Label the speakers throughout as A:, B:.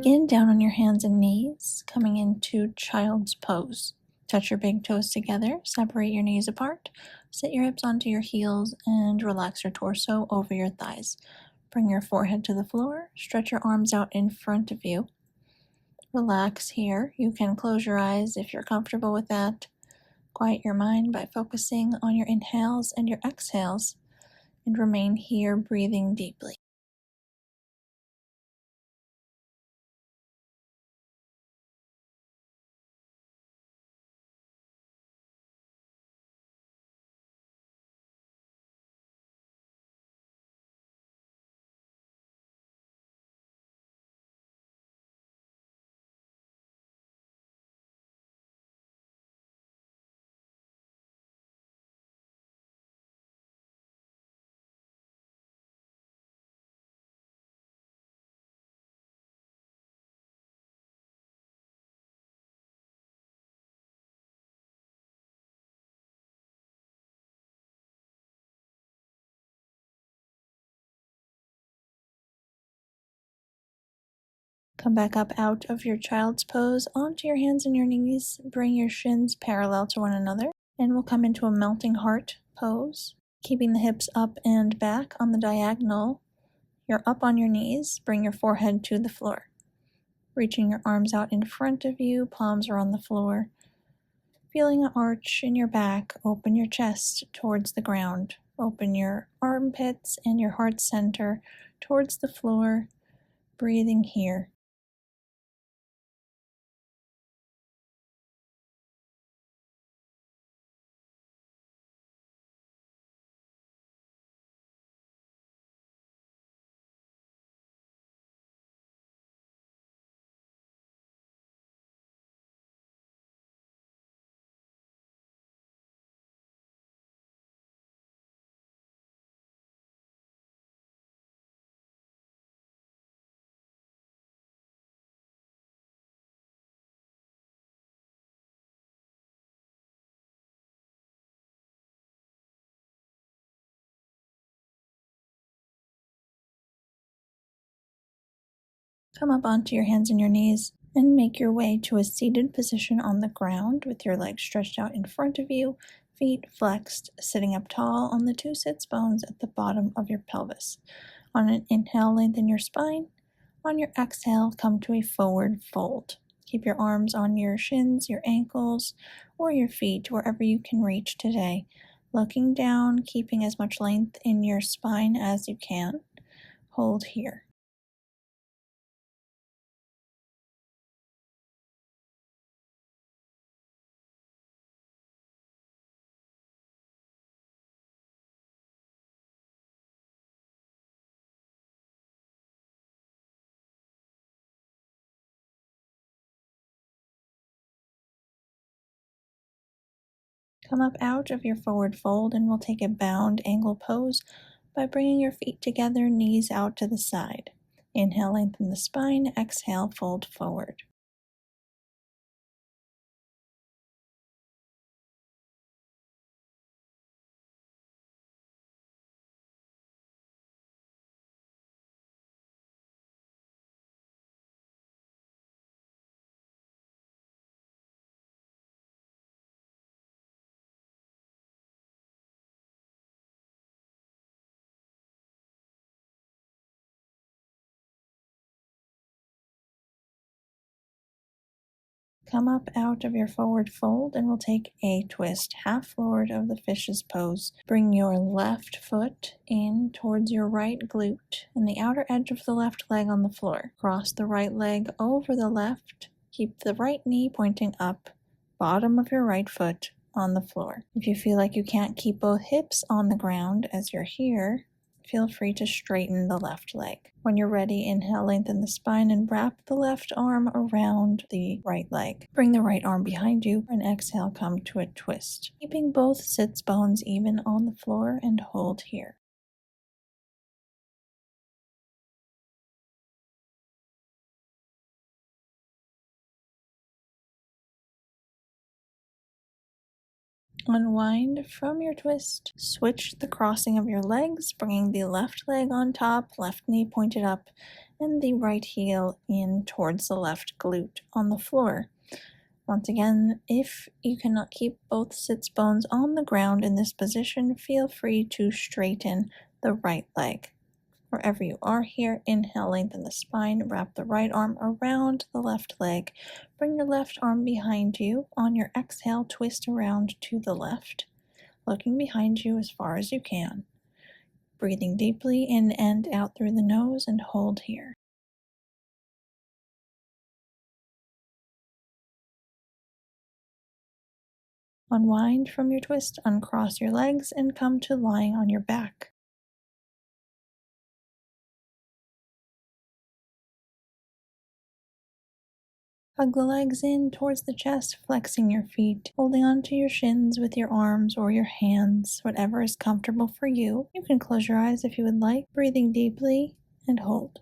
A: Begin down on your hands and knees, coming into child's pose. Touch your big toes together, separate your knees apart, sit your hips onto your heels, and relax your torso over your thighs. Bring your forehead to the floor, stretch your arms out in front of you. Relax here. You can close your eyes if you're comfortable with that. Quiet your mind by focusing on your inhales and your exhales, and remain here breathing deeply. Come back up out of your child's pose onto your hands and your knees. Bring your shins parallel to one another, and we'll come into a melting heart pose. Keeping the hips up and back on the diagonal, you're up on your knees. Bring your forehead to the floor. Reaching your arms out in front of you, palms are on the floor. Feeling an arch in your back, open your chest towards the ground. Open your armpits and your heart center towards the floor, breathing here. Come up onto your hands and your knees and make your way to a seated position on the ground with your legs stretched out in front of you, feet flexed, sitting up tall on the two sits bones at the bottom of your pelvis. On an inhale, lengthen your spine. On your exhale, come to a forward fold. Keep your arms on your shins, your ankles, or your feet, wherever you can reach today. Looking down, keeping as much length in your spine as you can. Hold here. Come up out of your forward fold and we'll take a bound angle pose by bringing your feet together, knees out to the side. Inhale, lengthen the spine. Exhale, fold forward. Come up out of your forward fold and we'll take a twist, half forward of the fish's pose. Bring your left foot in towards your right glute and the outer edge of the left leg on the floor. Cross the right leg over the left. Keep the right knee pointing up, bottom of your right foot on the floor. If you feel like you can't keep both hips on the ground as you're here, feel free to straighten the left leg. When you're ready, inhale, lengthen the spine and wrap the left arm around the right leg. Bring the right arm behind you and exhale, come to a twist. Keeping both sits bones even on the floor and hold here. Unwind from your twist. Switch the crossing of your legs, bringing the left leg on top, left knee pointed up, and the right heel in towards the left glute on the floor. Once again, if you cannot keep both sits bones on the ground in this position, feel free to straighten the right leg. Wherever you are here, inhale, lengthen the spine, wrap the right arm around the left leg. Bring your left arm behind you. On your exhale, twist around to the left, looking behind you as far as you can. Breathing deeply in and out through the nose and hold here. Unwind from your twist, uncross your legs, and come to lying on your back. Hug the legs in towards the chest, flexing your feet, holding onto your shins with your arms or your hands, whatever is comfortable for you. You can close your eyes if you would like, breathing deeply and hold.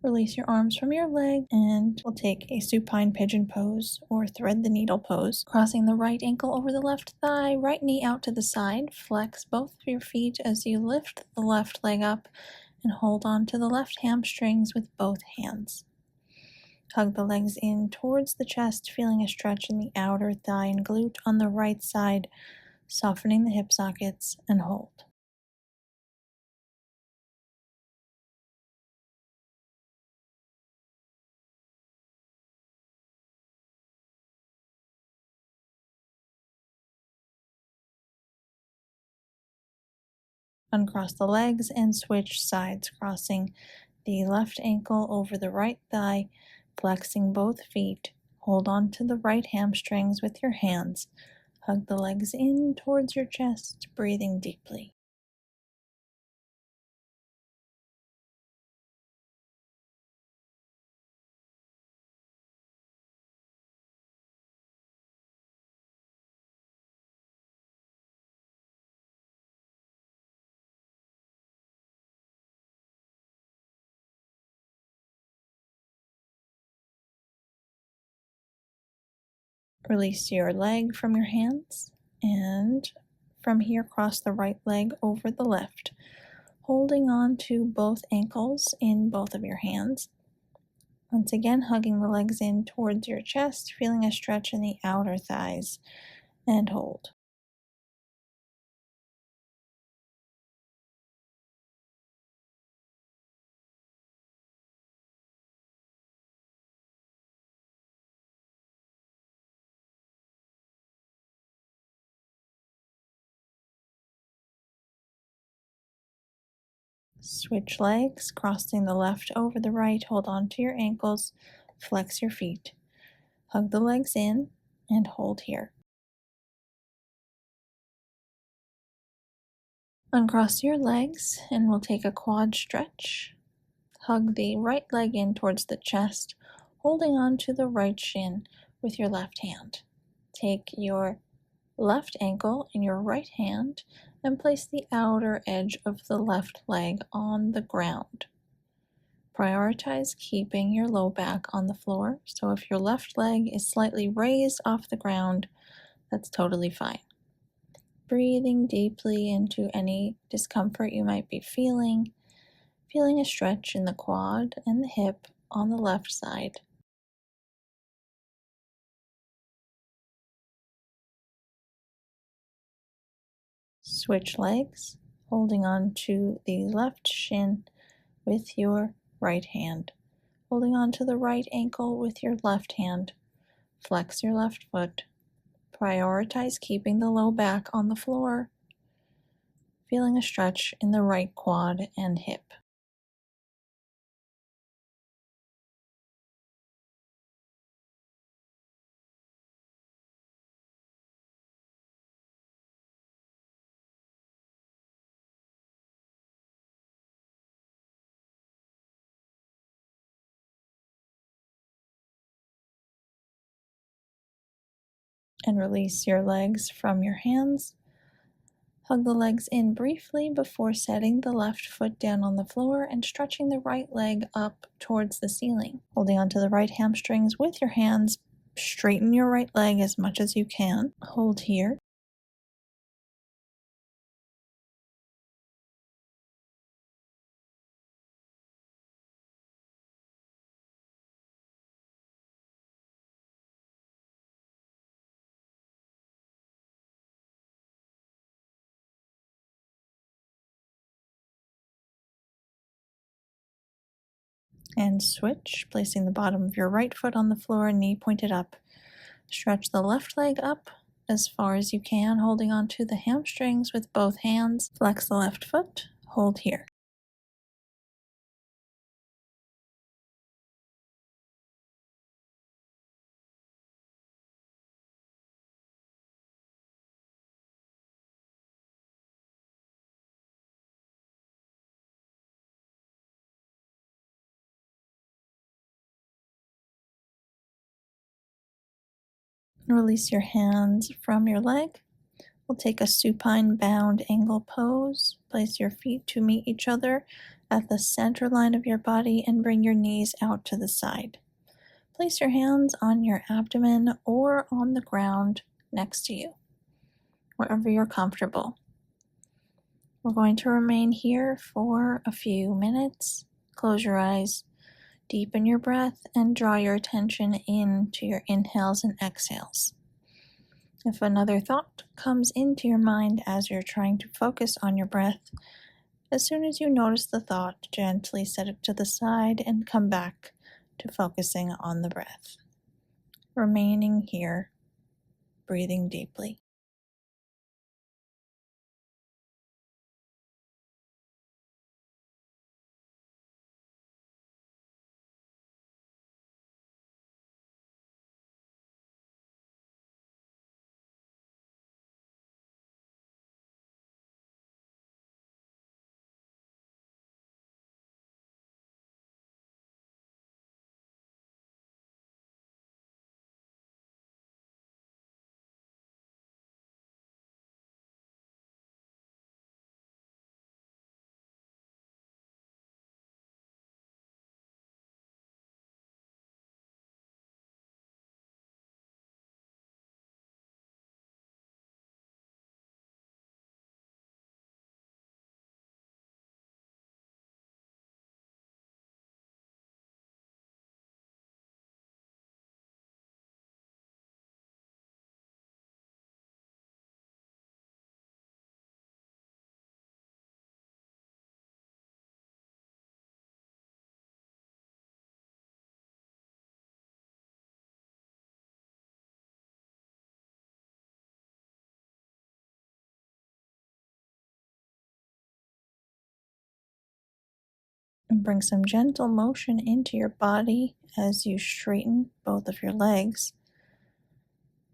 A: Release your arms from your leg and we'll take a supine pigeon pose or thread the needle pose. Crossing the right ankle over the left thigh, right knee out to the side. Flex both of your feet as you lift the left leg up and hold on to the left hamstrings with both hands. Hug the legs in towards the chest, feeling a stretch in the outer thigh and glute on the right side, softening the hip sockets, and hold. Uncross the legs and switch sides, crossing the left ankle over the right thigh, flexing both feet. Hold on to the right hamstrings with your hands. Hug the legs in towards your chest, breathing deeply. Release your leg from your hands and from here cross the right leg over the left, holding on to both ankles in both of your hands. Once again, hugging the legs in towards your chest, feeling a stretch in the outer thighs, and hold. Switch legs, crossing the left over the right, hold on to your ankles, flex your feet. Hug the legs in and hold here. Uncross your legs and we'll take a quad stretch. Hug the right leg in towards the chest, holding on to the right shin with your left hand. Take your left ankle in your right hand and place the outer edge of the left leg on the ground. Prioritize keeping your low back on the floor, so if your left leg is slightly raised off the ground, that's totally fine. Breathing deeply into any discomfort you might be feeling a stretch in the quad and the hip on the left side. Switch legs, holding on to the left shin with your right hand, holding on to the right ankle with your left hand. Flex your left foot. Prioritize keeping the low back on the floor, feeling a stretch in the right quad and hip. And release your legs from your hands. Hug the legs in briefly before setting the left foot down on the floor and stretching the right leg up towards the ceiling. Holding onto the right hamstrings with your hands, straighten your right leg as much as you can. Hold here. And switch, placing the bottom of your right foot on the floor, knee pointed up. Stretch the left leg up as far as you can, holding onto the hamstrings with both hands. Flex the left foot, hold here. Release your hands from your leg. We'll take a supine bound angle pose. Place your feet to meet each other at the center line of your body and bring your knees out to the side. Place your hands on your abdomen or on the ground next to you, wherever you're comfortable. We're going to remain here for a few minutes. Close your eyes, deepen your breath, and draw your attention in to your inhales and exhales. If another thought comes into your mind as you're trying to focus on your breath, as soon as you notice the thought, gently set it to the side and come back to focusing on the breath. Remaining here, breathing deeply. And bring some gentle motion into your body as you straighten both of your legs.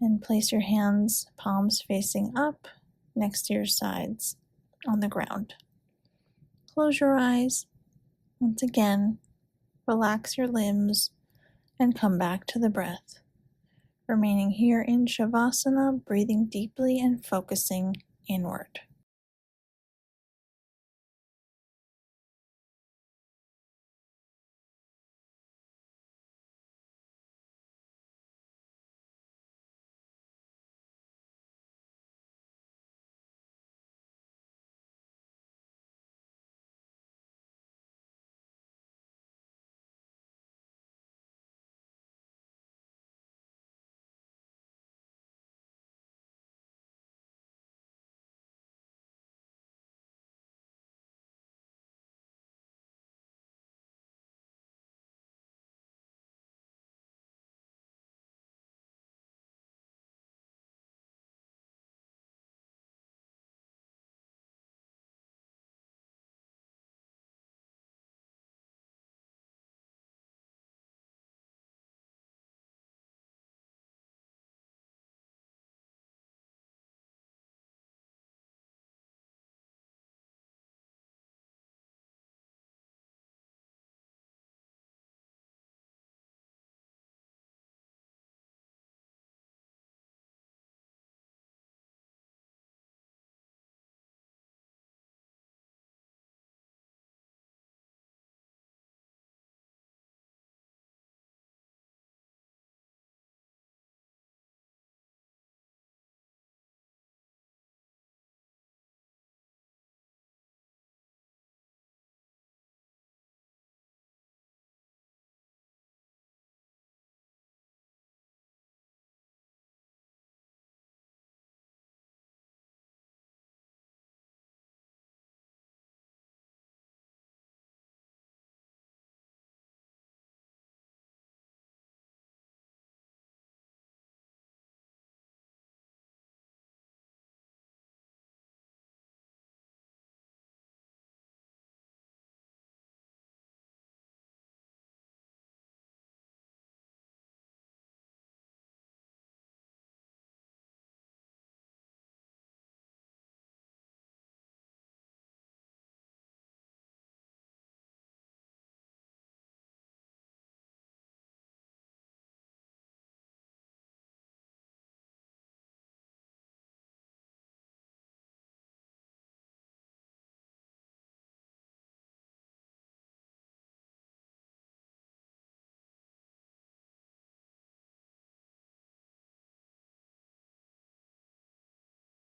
A: And place your hands, palms facing up, next to your sides on the ground. Close your eyes. Once again, relax your limbs and come back to the breath. Remaining here in Shavasana, breathing deeply and focusing inward.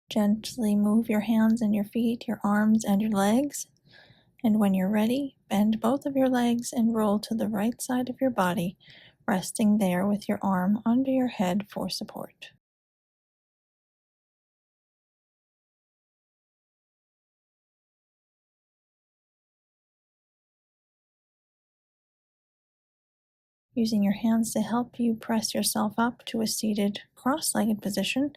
A: Gently move your hands and your feet, your arms and your legs. And when you're ready, bend both of your legs and roll to the right side of your body, resting there with your arm under your head for support. Using your hands to help you press yourself up to a seated cross-legged position.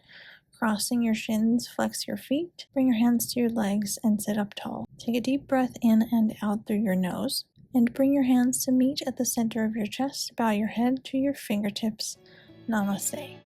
A: Crossing your shins, flex your feet, bring your hands to your legs, and sit up tall. Take a deep breath in and out through your nose, and bring your hands to meet at the center of your chest. Bow your head to your fingertips. Namaste.